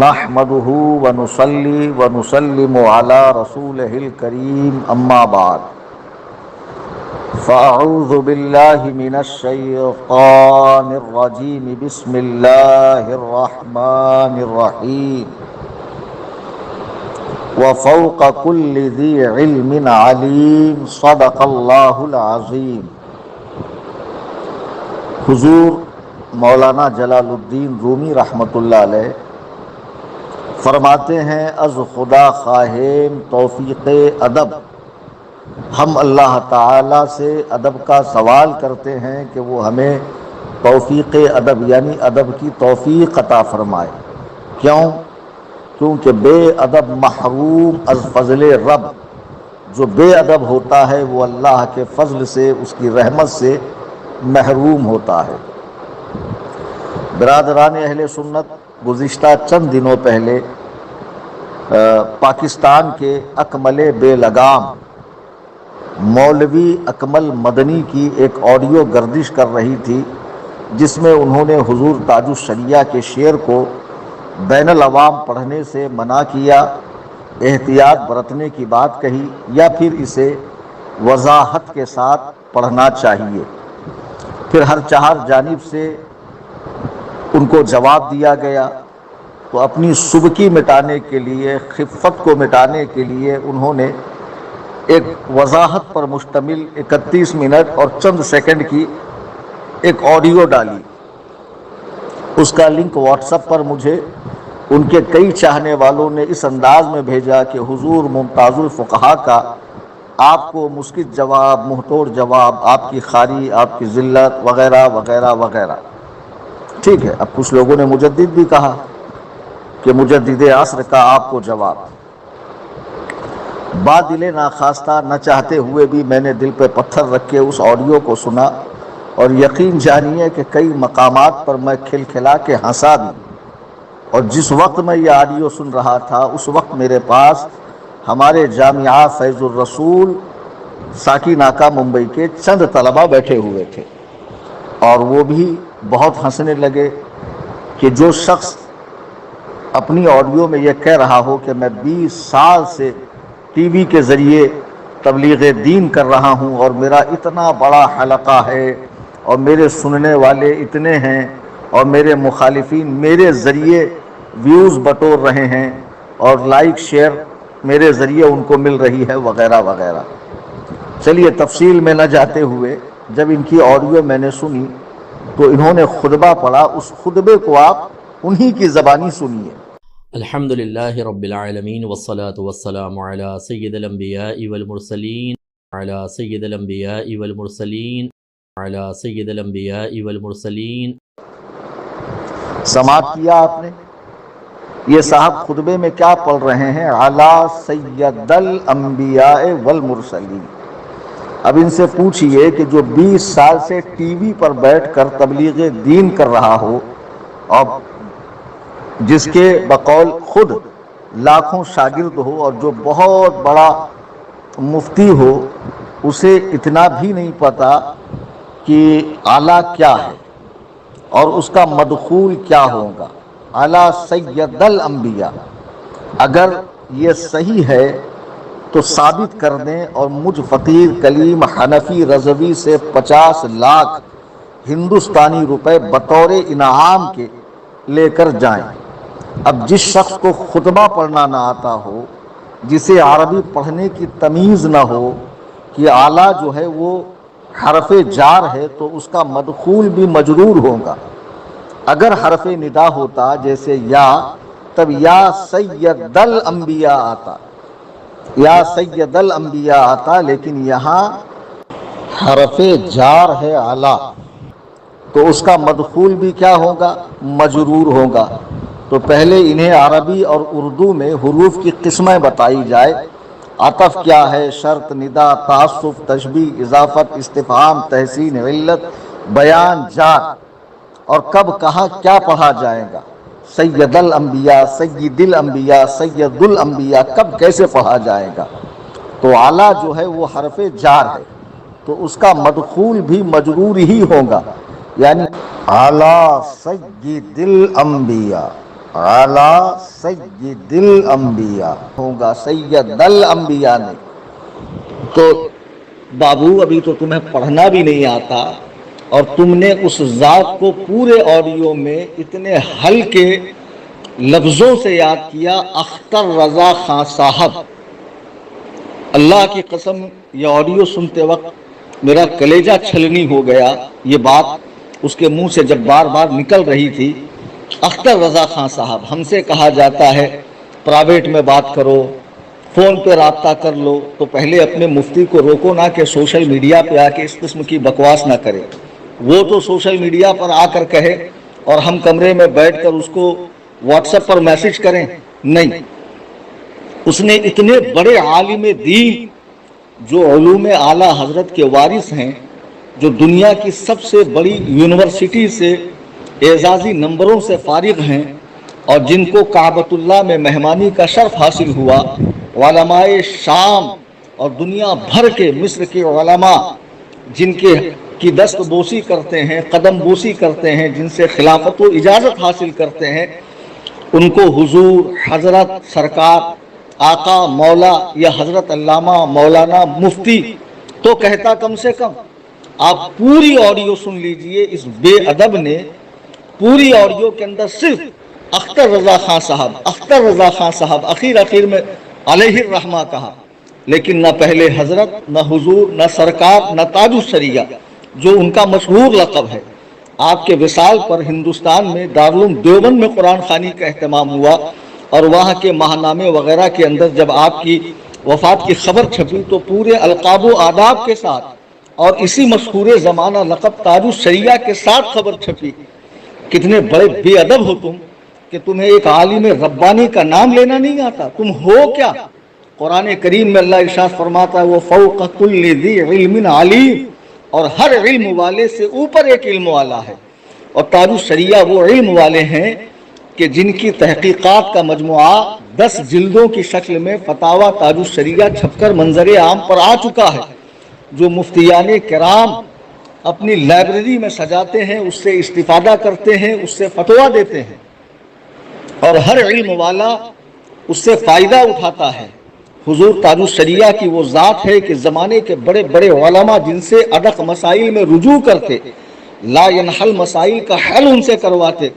نحمده ونصلي ونسلم على رسوله الكريم اما بعد فاعوذ بالله من الشيطان الرجيم بسم الله الرحمن الرحيم وفوق كل ذي علم عليم صدق الله العظيم۔ حضور مولانا جلال الدین رومی رحمۃ اللہ علیہ فرماتے ہیں از خدا خواہیم توفیق ادب، ہم اللہ تعالی سے ادب کا سوال کرتے ہیں کہ وہ ہمیں توفیق ادب یعنی ادب کی توفیق عطا فرمائے۔ کیونکہ بے ادب محروم از فضل رب، جو بے ادب ہوتا ہے وہ اللہ کے فضل سے، اس کی رحمت سے محروم ہوتا ہے۔ برادران اہل سنت، گزشتہ چند دنوں پہلے پاکستان کے اکمل بے لگام مولوی اکمل مدنی کی ایک آڈیو گردش کر رہی تھی، جس میں انہوں نے حضور تاج الشریعہ کے شعر کو بین العوام پڑھنے سے منع کیا، احتیاط برتنے کی بات کہی، یا پھر اسے وضاحت کے ساتھ پڑھنا چاہیے۔ پھر ہر چہار جانب سے ان کو جواب دیا گیا، تو اپنی سبکی مٹانے کے لیے، خفت کو مٹانے کے لیے انہوں نے ایک وضاحت پر مشتمل 31 منٹ اور چند سیکنڈ کی ایک آڈیو ڈالی۔ اس کا لنک واٹس ایپ پر مجھے ان کے کئی چاہنے والوں نے اس انداز میں بھیجا کہ حضور ممتاز الفقہاء کا آپ کو مسکت جواب، منہ توڑ جواب، آپ کی خاری، آپ کی ذلت وغیرہ وغیرہ وغیرہ۔ ٹھیک ہے، اب کچھ لوگوں نے مجدد بھی کہا کہ مجدد عصر کا آپ کو جواب۔ بادل ناخواستہ نہ چاہتے ہوئے بھی میں نے دل پہ پتھر رکھ کے اس آڈیو کو سنا، اور یقین جانیے کہ کئی مقامات پر میں کھلکھلا کے ہنسا بھی۔ اور جس وقت میں یہ آڈیو سن رہا تھا اس وقت میرے پاس ہمارے جامعہ فیض الرسول ساکی ناکا ممبئی کے چند طلبہ بیٹھے ہوئے تھے، اور وہ بھی بہت ہنسنے لگے کہ جو شخص اپنی آڈیو میں یہ کہہ رہا ہو کہ میں 20 سال سے ٹی وی کے ذریعے تبلیغ دین کر رہا ہوں، اور میرا اتنا بڑا حلقہ ہے، اور میرے سننے والے اتنے ہیں، اور میرے مخالفین میرے ذریعے ویوز بٹور رہے ہیں، اور لائک شیئر میرے ذریعے ان کو مل رہی ہے، وغیرہ وغیرہ۔ چلیے تفصیل میں نہ جاتے ہوئے، جب ان کی آڈیو میں نے سنی تو انہوں نے خطبہ پڑھا، اس خطبے کو آپ انہی کی زبانی سنیے۔ الحمدللہ رب العالمین والصلاة والسلام علی سید الانبیاء والمرسلین علی سید الانبیاء والمرسلین علی سید الانبیاء والمرسلین۔ سماعت کیا آپ نے؟ یہ صاحب خطبے میں کیا پڑھ رہے ہیں؟ علی سید الانبیاء والمرسلین۔ اب ان سے پوچھئے کہ جو 20 سال سے ٹی وی پر بیٹھ کر تبلیغ دین کر رہا ہو، اور جس کے بقول خود لاکھوں شاگرد ہو، اور جو بہت بڑا مفتی ہو، اسے اتنا بھی نہیں پتا کہ اعلیٰ کیا ہے اور اس کا مدخول کیا ہوگا۔ اعلیٰ سید الانبیاء، اگر یہ صحیح ہے تو ثابت کر دیں، اور مجھ فقیر کلیم حنفی رضوی سے 50 لاکھ ہندوستانی روپے بطور انعام کے لے کر جائیں۔ اب جس شخص کو خطبہ پڑھنا نہ آتا ہو، جسے عربی پڑھنے کی تمیز نہ ہو کہ اعلیٰ جو ہے وہ حرف جار ہے، تو اس کا مدخول بھی مجرور ہوگا۔ اگر حرف ندا ہوتا جیسے یا، تب یا سید الانبیاء آتا، یا سید الانبیاء آتا، لیکن یہاں حرف جار ہے اعلیٰ، تو اس کا مدخول بھی کیا ہوگا؟ مجرور ہوگا۔ تو پہلے انہیں عربی اور اردو میں حروف کی قسمیں بتائی جائے، عطف کیا ہے، شرط، ندا، تعسف، تشبیہ، اضافت، استفہام، تحسین، علت، بیان، جار، اور کب کہاں کیا پڑھا جائے گا۔ سید الانبیاء، سید الانبیاء، سید الانبیاء کب کیسے پڑھا جائے گا؟ تو اعلیٰ جو ہے وہ حرف جار ہے، تو اس کا مدخول بھی مجرور ہی ہوگا، یعنی اعلیٰ سید الانبیاء۔ اعلی سید الانبیاء ہوگا سید الانبیاء نے. تو بابو ابھی تو تمہیں پڑھنا بھی نہیں آتا اور تم نے اس ذات کو پورے آڈیو میں اتنے ہلکے لفظوں سے یاد کیا. اختر رضا خان صاحب، اللہ کی قسم یہ آڈیو سنتے وقت میرا کلیجہ چھلنی ہو گیا. یہ بات اس کے منہ سے جب بار بار نکل رہی تھی، اختر رضا خان صاحب، ہم سے کہا جاتا ہے پرائیویٹ میں بات کرو، فون پہ رابطہ کر لو، تو پہلے اپنے مفتی کو روکو نہ کہ سوشل میڈیا پہ آ کے اس قسم کی بکواس نہ کرے. وہ تو سوشل میڈیا پر آ کر کہے اور ہم کمرے میں بیٹھ کر اس کو واٹس ایپ پر میسج کریں. نہیں، اس نے اتنے بڑے عالم دین جو علوم اعلیٰ حضرت کے وارث ہیں، جو دنیا کی سب سے بڑی یونیورسٹی سے اعزازی نمبروں سے فارغ ہیں اور جن کو کعبۃ اللہ میں مہمانی کا شرف حاصل ہوا، علماء شام اور دنیا بھر کے مصر کے علماء جن کی دست بوسی کرتے ہیں، قدم بوسی کرتے ہیں، جن سے خلافت و اجازت حاصل کرتے ہیں، ان کو حضور، حضرت، سرکار، آقا، مولا یا حضرت علامہ، مولانا، مفتی تو کہتا کم سے کم. آپ پوری آڈیو سن لیجئے. اس بے ادب نے پوری آڈیو کے اندر صرف اختر رضا خان صاحب، اختر رضا خان صاحب، اخیر میں علیہ الرحمہ کہا، لیکن نہ پہلے حضرت، نہ حضور، نہ سرکار، نہ تاج الشریعہ جو ان کا مشہور لقب ہے. آپ کے وصال پر ہندوستان میں دارالعلوم دیوبند میں قرآن خوانی کا اہتمام ہوا اور وہاں کے ماہنامے وغیرہ کے اندر جب آپ کی وفات کی خبر چھپی تو پورے القاب و آداب کے ساتھ اور اسی مشہور زمانہ لقب تاج الشریعہ کے ساتھ خبر چھپی. کتنے بڑے بے ادب ہو تم کہ تمہیں ایک عالم ربانی کا نام لینا نہیں آتا. تم ہو کیا؟ قرآن کریم میں اللہ ارشاد فرماتا ہے وہ فوق کل ذی علم علیم، اور ہر علم والے سے اوپر ایک علم والا ہے. اور تاج الشریعہ وہ علم والے ہیں کہ جن کی تحقیقات کا مجموعہ 10 جلدوں کی شکل میں فتاوی تاج الشریعہ چھپ کر منظر عام پر آ چکا ہے، جو مفتیان کرام اپنی لائبریری میں سجاتے ہیں، اس سے استفادہ کرتے ہیں، اس سے فتویٰ دیتے ہیں، اور ہر علم والا اس سے فائدہ اٹھاتا ہے. حضور تاج الشریعہ کی وہ ذات ہے کہ زمانے کے بڑے بڑے علماء جن سے ادق مسائل میں رجوع کرتے، لا ینحل مسائل کا حل ان سے کرواتے.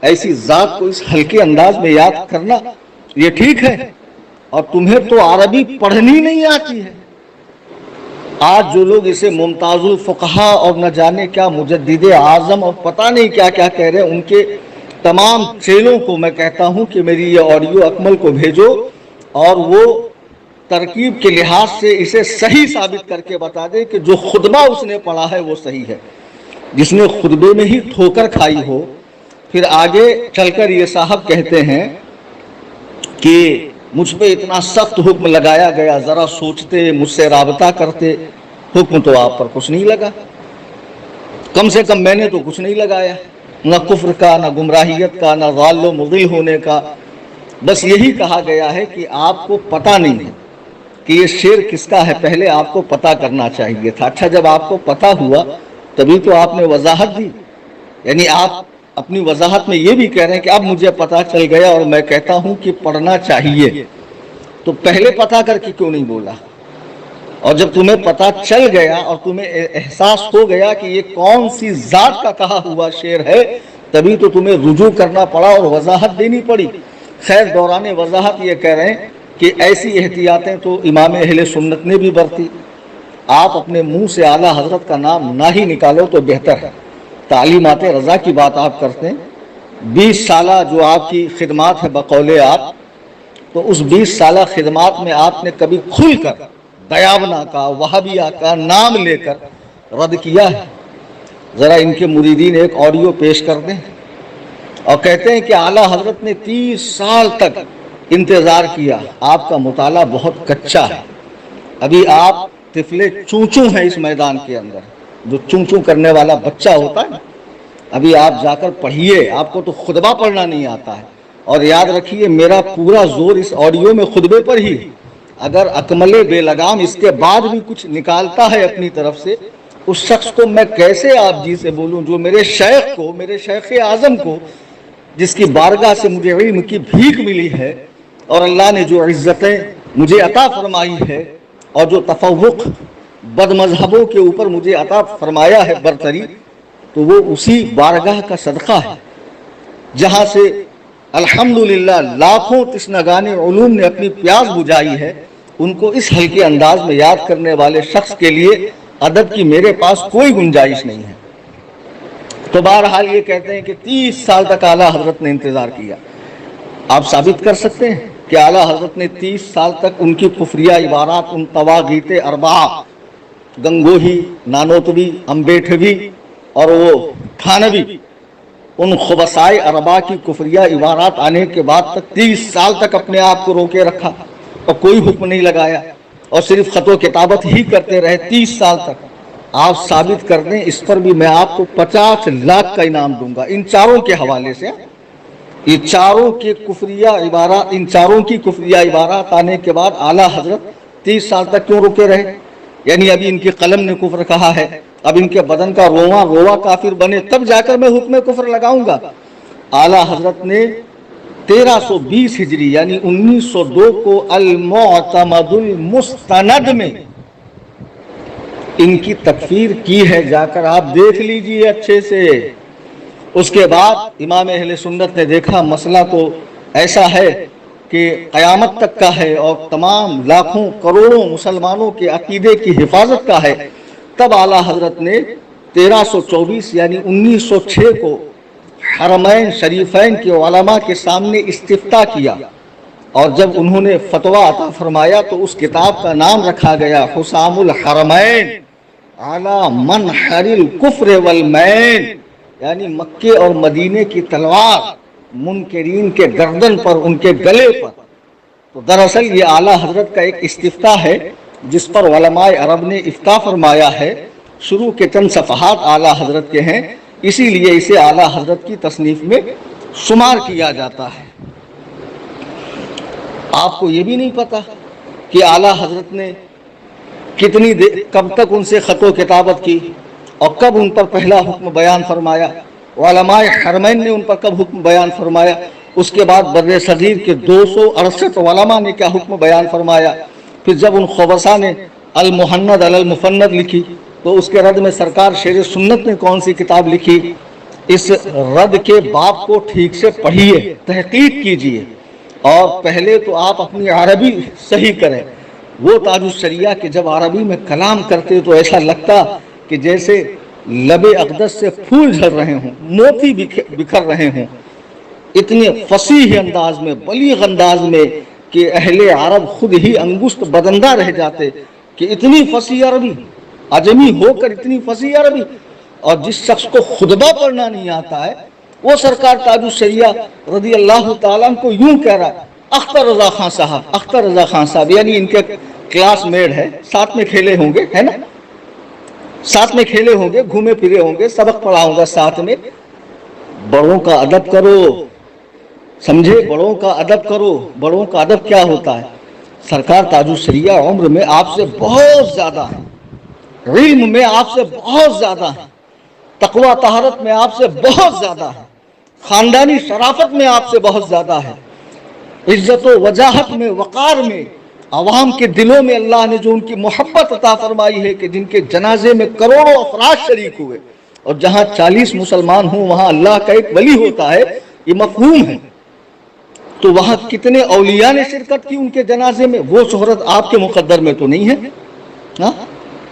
ایسی ذات کو اس ہلکے انداز میں یاد کرنا یہ ٹھیک ہے؟ اور تمہیں تو عربی پڑھنی نہیں آتی ہے. آج جو لوگ اسے ممتاز الفقہا اور نہ جانے کیا مجدد اعظم اور پتہ نہیں کیا کیا کہہ رہے ہیں، ان کے تمام چیلوں کو میں کہتا ہوں کہ میری یہ آڈیو اکمل کو بھیجو اور وہ ترکیب کے لحاظ سے اسے صحیح ثابت کر کے بتا دے کہ جو خطبہ اس نے پڑھا ہے وہ صحیح ہے. جس نے خطبے میں ہی ٹھوکر کھائی ہو، پھر آگے چل کر یہ صاحب کہتے ہیں کہ مجھ پہ اتنا سخت حکم لگایا گیا، ذرا سوچتے، مجھ سے رابطہ کرتے. حکم تو آپ پر کچھ نہیں لگا، کم سے کم میں نے تو کچھ نہیں لگایا، نہ کفر کا، نہ گمراہیت کا، نہ ضال و مضل ہونے کا. بس یہی کہا گیا ہے کہ آپ کو پتہ نہیں ہے کہ یہ شعر کس کا ہے، پہلے آپ کو پتہ کرنا چاہیے تھا. اچھا، جب آپ کو پتہ ہوا تبھی تو آپ نے وضاحت دی. یعنی آپ اپنی وضاحت میں یہ بھی کہہ رہے ہیں کہ اب مجھے پتہ چل گیا اور میں کہتا ہوں کہ پڑھنا چاہیے. تو پہلے پتہ کر کے کیوں نہیں بولا؟ اور جب تمہیں پتہ چل گیا اور تمہیں احساس ہو گیا کہ یہ کون سی ذات کا کہا ہوا شعر ہے، تبھی تو تمہیں رجوع کرنا پڑا اور وضاحت دینی پڑی. خیر، دوران وضاحت یہ کہہ رہے ہیں کہ ایسی احتیاطیں تو امام اہل سنت نے بھی برتی. آپ اپنے منہ سے اعلیٰ حضرت کا نام نہ ہی نکالو تو بہتر ہے. تعلیمات رضا کی بات آپ کرتے ہیں، 20 سالہ جو آپ کی خدمات ہے بقول آپ، تو اس 20 سالہ خدمات میں آپ نے کبھی کھل کر دیاونا کا، وہابیہ کا نام لے کر رد کیا ہے؟ ذرا ان کے مریدین ایک آڈیو پیش کر دیں. اور کہتے ہیں کہ اعلیٰ حضرت نے 30 سال تک انتظار کیا. آپ کا مطالعہ بہت کچا ہے، ابھی آپ طفلے چونچوں ہیں اس میدان کے اندر. جو چونچوں کرنے والا بچہ ہوتا ہے نا، ابھی آپ جا کر پڑھیے. آپ کو تو خطبہ پڑھنا نہیں آتا ہے. اور یاد رکھیے، میرا پورا زور اس آڈیو میں خطبے پر ہی. اگر اکمل بے لگام اس کے بعد بھی کچھ نکالتا ہے اپنی طرف سے، اس شخص کو میں کیسے آپ جی سے بولوں جو میرے شیخ کو، میرے شیخ اعظم کو جس کی بارگاہ سے مجھے علم کی بھیک ملی ہے، اور اللہ نے جو عزتیں مجھے عطا فرمائی ہے، اور جو تفوق بد مذہبوں کے اوپر مجھے عطا فرمایا ہے برتری، تو وہ اسی بارگاہ کا صدقہ ہے جہاں سے الحمدللہ لاکھوں تشنگان علوم نے اپنی پیاس بجھائی ہے۔ ان کو اس ہلکے انداز میں یاد کرنے والے شخص کے لیے ادب کی میرے پاس کوئی گنجائش نہیں ہے۔ تو بہرحال یہ کہتے ہیں کہ 30 سال تک اعلیٰ حضرت نے انتظار کیا۔ آپ ثابت کر سکتے ہیں کہ اعلیٰ حضرت نے 30 سال تک ان کی کفریہ عبارات، ان طواغیت اربعہ، گنگوہی، نانوتوی، امبیٹھوی اور وہ تھانوی، ان خبثائے اربعہ کی کفریہ عبارات آنے کے بعد تک 30 سال تک اپنے آپ کو روکے رکھا اور کوئی حکم نہیں لگایا، اور صرف خط و کتابت ہی کرتے رہے 30 سال تک؟ آپ ثابت کر دیں، اس پر بھی میں آپ کو 50 لاکھ کا انعام دوں گا، ان چاروں کے حوالے سے۔ یہ چاروں کے کفریہ عبارات، ان چاروں کی کفریہ عبارات آنے کے بعد اعلیٰ حضرت 30 سال تک کیوں رکے رہے؟ یعنی ابھی ان کی قلم نے کفر کہا ہے، اب ان کے بدن کا رواں رواں کافر بنے، تب جا کر میں حکم کفر لگاؤں گا۔ اعلیٰ حضرت نے 1320 ہجری یعنی 1902 کو المعتمد المستند میں ان کی تکفیر کی ہے، جا کر آپ دیکھ لیجئے اچھے سے۔ اس کے بعد امام اہل سنت نے دیکھا مسئلہ تو ایسا ہے کہ قیامت تک کا ہے اور تمام لاکھوں کروڑوں مسلمانوں کے عقیدے کی حفاظت کا ہے، تب اعلیٰ حضرت نے 1324 یعنی 1906 کو حرمین شریفین کے علماء کے سامنے استفتاء کیا، اور جب انہوں نے فتویٰ عطا فرمایا تو اس کتاب کا نام رکھا گیا حسام الحرمین علی منحر الکفر والمین، یعنی مکے اور مدینے کی تلوار منکرین کے گردن پر، ان کے گلے پر۔ تو دراصل یہ اعلیٰ حضرت کا ایک استفتاء ہے جس پر علماء عرب نے افتاء فرمایا ہے۔ شروع کے چند صفحات اعلیٰ حضرت کے ہیں، اسی لیے اسے اعلیٰ حضرت کی تصنیف میں شمار کیا جاتا ہے۔ آپ کو یہ بھی نہیں پتا کہ اعلیٰ حضرت نے کتنی دیر، کب تک ان سے خط و کتابت کی اور کب ان پر پہلا حکم بیان فرمایا، علماء حرمین نے ان پر کب حکم بیان فرمایا، اس کے بعد بر صغیر کے 268 علماء نے کیا حکم بیان فرمایا۔ پھر جب ان خبثاء نے المحند علی المفند لکھی تو اس کے رد میں سرکار شیر سنت نے کون سی کتاب لکھی؟ اس رد کے باب کو ٹھیک سے پڑھیے، تحقیق کیجئے، اور پہلے تو آپ اپنی عربی صحیح کریں۔ وہ تاج الشریعہ کہ جب عربی میں کلام کرتے تو ایسا لگتا کہ جیسے لب اقدس سے پھول جھڑ رہے ہوں، موتی بکھر رہے ہوں، اتنے فصیح انداز میں، بلیغ انداز میں کہ اہل عرب خود ہی انگشت بدندہ رہ جاتے کہ اتنی فصیح عربی، عجمی ہو کر اتنی فصیح عربی۔ اور جس شخص کو خطبہ پڑھنا نہیں آتا ہے وہ سرکار تاج الشریعہ رضی اللہ تعالیٰ کو یوں کہہ رہا ہے، اختر رضا خان صاحب، اختر رضا خان صاحب، یعنی ان کے کلاس میٹ ہے، ساتھ میں کھیلے ہوں گے، ہے نا، ساتھ میں کھیلے ہوں گے، گھومے پھرے ہوں گے، سبق پڑھا ہوگا ساتھ میں۔ بڑوں کا ادب کرو، سمجھے، بڑوں کا ادب کرو۔ بڑوں کا ادب کیا ہوتا ہے؟ سرکار تاج الشریعہ عمر میں آپ سے بہت زیادہ ہیں، علم میں آپ سے بہت زیادہ ہیں، تقوی طہارت میں آپ سے بہت زیادہ ہے، خاندانی شرافت میں آپ سے بہت زیادہ ہے، عزت و وجاہت میں، وقار میں، عوام کے دلوں میں اللہ نے جو ان کی محبت عطا فرمائی ہے کہ جن کے جنازے میں کروڑوں افراد شریک ہوئے، اور جہاں 40 مسلمان ہوں وہاں اللہ کا ایک ولی ہوتا ہے، یہ مفہوم ہے۔ تو وہاں کتنے اولیاء نے شرکت کی ان کے جنازے میں، وہ شہرت آپ کے مقدر میں تو نہیں ہے۔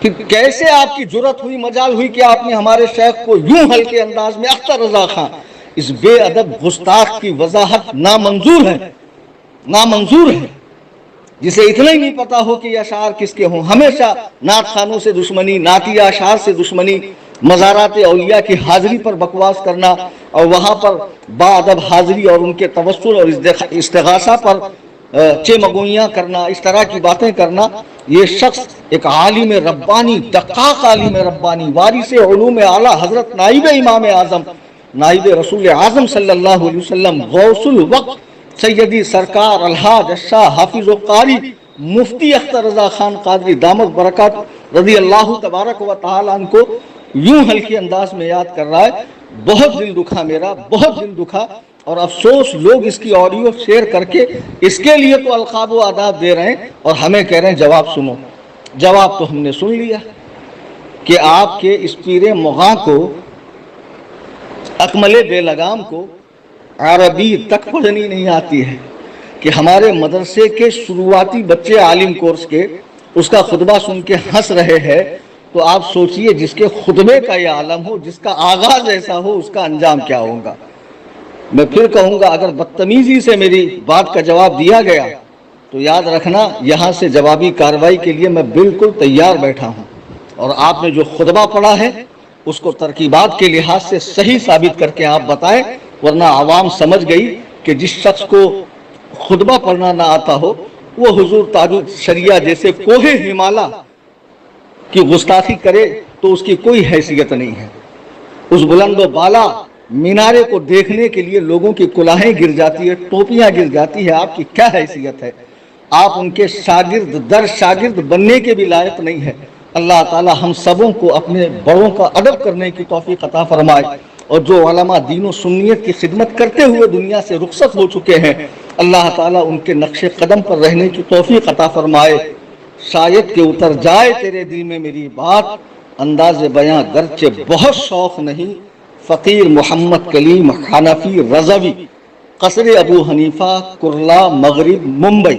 پھر کیسے آپ کی جرت ہوئی، مجال ہوئی کہ آپ نے ہمارے شیخ کو یوں ہلکے انداز میں اختر رضا خان، اس بے ادب گستاخ کی وضاحت نامنظور ہے، نامنظور ہے۔ جسے اتنا ہی نہیں پتا ہو کہ یہ اشعار کس کے ہوں، ہمیشہ نعت خانوں سے دشمنی، نعتیہ اشعار سے دشمنی، مزارات اولیاء کی حاضری پر بکواس کرنا، اور وہاں پر با ادب حاضری اور ان کے توسل اور استغاثہ پر چمگوئیاں کرنا، اس طرح کی باتیں کرنا۔ یہ شخص ایک عالم ربانی، دقاق عالم ربانی، وارث علوم اعلیٰ حضرت نائب امام اعظم، نائب رسول اعظم صلی اللہ علیہ وسلم، غوث الوقت سیدی سرکار الحاج الشاہ حافظ و قاری مفتی اختر رضا خان قادری دامت برکات رضی اللہ تبارک و تعالیٰ عنہ کو یوں ہلکی انداز میں یاد کر رہا ہے۔ بہت دل دکھا میرا، بہت دل دکھا، اور افسوس لوگ اس کی آڈیو شیئر کر کے اس کے لیے تو القاب و آداب دے رہے ہیں اور ہمیں کہہ رہے ہیں جواب سنو. جواب تو ہم نے سن لیا کہ آپ کے اس پیر مغاں کو، اکمل بے لگام کو عربی تک پڑھنی نہیں آتی ہے، کہ ہمارے مدرسے کے شروعاتی بچے عالم کورس کے اس کا خطبہ سن کے ہنس رہے ہیں. تو آپ سوچئے جس کے خطبے کا یہ عالم ہو، جس کا آغاز ایسا ہو، اس کا انجام کیا ہوگا. میں پھر کہوں گا اگر بدتمیزی سے میری بات کا جواب دیا گیا تو یاد رکھنا یہاں سے جوابی کارروائی کے لیے میں بالکل تیار بیٹھا ہوں. اور آپ نے جو خطبہ پڑھا ہے اس کو ترکیبات کے لحاظ سے صحیح ثابت کر کے آپ بتائیں، ورنہ عوام سمجھ گئی کہ جس شخص کو خطبہ پڑھنا نہ آتا ہو وہ حضور تاج الشریعہ جیسے کوہ ہمالہ کی گستاخی کرے تو اس کی کوئی حیثیت نہیں ہے. اس بلند و بالا مینارے کو دیکھنے کے لیے لوگوں کی کلاہیں گر جاتی ہے، ٹوپیاں گر جاتی ہے، آپ کی کیا حیثیت ہے؟ آپ ان کے شاگرد در شاگرد بننے کے بھی لائق نہیں ہے. اللہ تعالی ہم سبوں کو اپنے بڑوں کا ادب کرنے کی توفیق عطا فرمائے، اور جو علماء دین و سنیت کی خدمت کرتے ہوئے دنیا سے رخصت ہو چکے ہیں اللہ تعالیٰ ان کے نقش قدم پر رہنے کی توفیق عطا فرمائے. شاید کہ اتر جائے تیرے دل میں میری بات، انداز بیاں گرچہ بہت شوق نہیں. فقیر محمد کلیم حنفی رضوی، قصر ابو حنیفہ، کرلا، مغرب، ممبئی.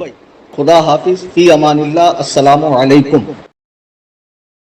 خدا حافظ، فی امان اللہ. السلام علیکم.